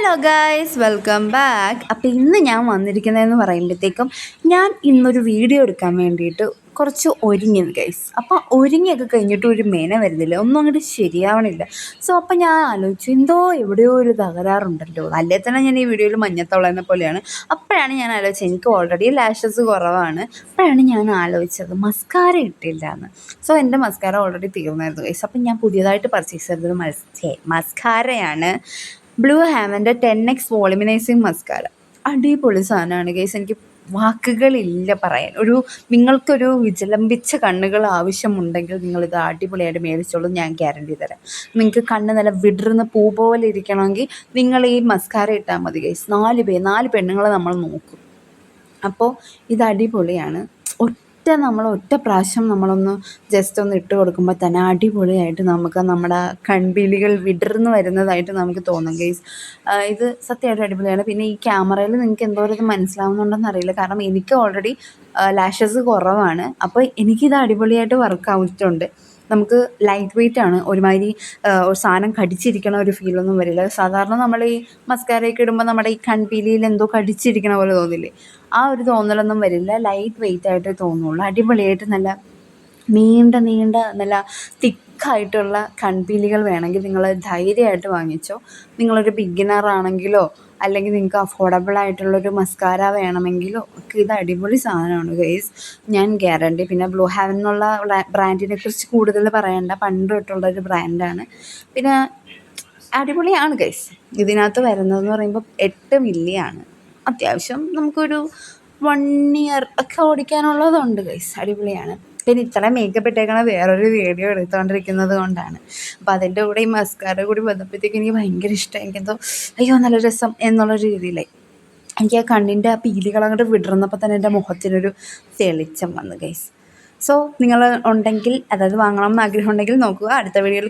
Hello guys, welcome back. അപ്പോൾ ഇന്ന് ഞാൻ വന്നിരിക്കുന്നതെന്ന് പറയുമ്പോഴത്തേക്കും ഞാൻ ഇന്നൊരു വീഡിയോ എടുക്കാൻ വേണ്ടിയിട്ട് കുറച്ച് ഒരുങ്ങിയത് ഗൈസ്. അപ്പോൾ ഒരുങ്ങിയൊക്കെ കഴിഞ്ഞിട്ട് ഒരു മേന വരുന്നില്ല, ഒന്നും അങ്ങോട്ട് ശരിയാവണില്ല. സോ അപ്പോൾ ഞാൻ ആലോചിച്ചു, എവിടെയോ ഒരു തകരാറുണ്ടല്ലോ. അല്ലേ തന്നെ ഞാൻ ഈ വീഡിയോയിൽ മഞ്ഞത്തവളെന്ന പോലെയാണ്. അപ്പോഴാണ് ഞാൻ ആലോചിച്ചത്, എനിക്ക് ഓൾറെഡി ലാഷസ് കുറവാണ്. അപ്പോഴാണ് ഞാൻ ആലോചിച്ചത് മസ്കാര ഇട്ടില്ല എന്ന്. സോ എൻ്റെ മസ്കാര ഓൾറെഡി തീർന്നായിരുന്നു ഗൈസ്. അപ്പം ഞാൻ പുതിയതായിട്ട് പർച്ചേസ് ചെയ്തത് മസ്കാരയാണ്. Blue ഹാവൻ്റെ 10x വോളിമിനൈസിങ് mascara. അടിപൊളി സാധനമാണ് ഗൈസ്. എനിക്ക് വാക്കുകളില്ല പറയാൻ. നിങ്ങൾക്കൊരു വിജലംബിച്ച കണ്ണുകൾ ആവശ്യമുണ്ടെങ്കിൽ നിങ്ങളിത് അടിപൊളിയായിട്ട് മേടിച്ചോളൂ, ഞാൻ ഗ്യാരണ്ടി തരാം. നിങ്ങൾക്ക് കണ്ണ് നല്ല വിടർന്ന് പൂ പോലെ ഇരിക്കണമെങ്കിൽ നിങ്ങൾ ഈ മസ്കാര ഇട്ടാൽ മതി ഗൈസ്. 4 പെണ്ണുങ്ങളെ നമ്മൾ നോക്കും. അപ്പോൾ ഇത് അടിപൊളിയാണ്. ഒറ്റ പ്രാവശ്യം നമ്മളൊന്ന് ജസ്റ്റ് ഒന്ന് ഇട്ട് കൊടുക്കുമ്പോൾ തന്നെ അടിപൊളിയായിട്ട് നമുക്ക് നമ്മുടെ കൺപീലികൾ വിടർന്ന് വരുന്നതായിട്ട് നമുക്ക് തോന്നും ഗൈസ്. ഇത് സത്യമായിട്ടും അടിപൊളിയാണ്. പിന്നെ ഈ ക്യാമറയിൽ നിങ്ങൾക്ക് എന്തോരം ഇത് മനസ്സിലാവുന്നുണ്ടെന്ന് അറിയില്ല, കാരണം എനിക്ക് ഓൾറെഡി ലാഷസ് കുറവാണ്. അപ്പോൾ എനിക്കിത് അടിപൊളിയായിട്ട് വർക്ക് ആവുന്നുണ്ട്. നമുക്ക് ലൈറ്റ് വെയ്റ്റ് ആണ്. ഒരുമാതിരി ഒരു സാധനം കടിച്ചിരിക്കണ ഒരു ഫീലൊന്നും വരില്ല. സാധാരണ നമ്മൾ ഈ മസ്കാരയൊക്കെ ഇടുമ്പോൾ നമ്മുടെ ഈ കൺപീലിയിൽ എന്തോ കടിച്ചിരിക്കണ പോലെ തോന്നില്ലേ, ആ ഒരു തോന്നലൊന്നും വരില്ല. ലൈറ്റ് വെയ്റ്റ് ആയിട്ടേ തോന്നുള്ളൂ. അടിപൊളിയായിട്ട് നല്ല നീണ്ട നല്ല തിക്കായിട്ടുള്ള കൺപീലികൾ വേണമെങ്കിൽ നിങ്ങൾ ധൈര്യമായിട്ട് വാങ്ങിച്ചോ. നിങ്ങളൊരു ബിഗിനർ ആണെങ്കിലോ അല്ലെങ്കിൽ നിങ്ങൾക്ക് അഫോർഡബിൾ ആയിട്ടുള്ളൊരു മസ്കാര വേണമെങ്കിലോ ഒക്കെ ഇത് അടിപൊളി സാധനമാണ് ഗൈസ്, ഞാൻ ഗ്യാരണ്ടി. പിന്നെ ബ്ലൂ ഹാവൻ എന്നുള്ള ബ്രാൻഡിനെ കുറിച്ച് കൂടുതൽ പറയണ്ട, പണ്ട് തൊട്ടുള്ളൊരു ബ്രാൻഡാണ്. പിന്നെ അടിപൊളിയാണ് ഗൈസ്. ഇതിനകത്ത് വരുന്നതെന്ന് പറയുമ്പോൾ 8 മില്ലിയാണ്. അത്യാവശ്യം നമുക്കൊരു 1 ഇയർ ഒക്കെ ഓടിക്കാനുള്ളതുണ്ട് ഗൈസ്. അടിപൊളിയാണ്. പിന്നെ ഇത്ര മേക്കപ്പ് ഇട്ടേക്കണ വേറൊരു വീഡിയോ എടുത്തുകൊണ്ടിരിക്കുന്നത് കൊണ്ടാണ്. അപ്പോൾ അതിൻ്റെ കൂടെ ഈ മസ്കാര കൂടി വന്നപ്പോഴത്തേക്കും എനിക്ക് ഭയങ്കര ഇഷ്ടമായി. എനിക്കെന്തോ അയ്യോ നല്ല രസം എന്നുള്ള രീതിയിലായി. എനിക്ക് ആ കണ്ണിൻ്റെ ആ പീലികൾ അങ്ങോട്ട് വിടർന്നപ്പോൾ തന്നെ എൻ്റെ മുഖത്തിനൊരു തെളിച്ചം വന്നു ഗൈസ്. സോ നിങ്ങൾ ഉണ്ടെങ്കിൽ, അതായത് വാങ്ങണം എന്ന് ആഗ്രഹം ഉണ്ടെങ്കിൽ നോക്കുക. അടുത്ത വീഡിയോയിൽ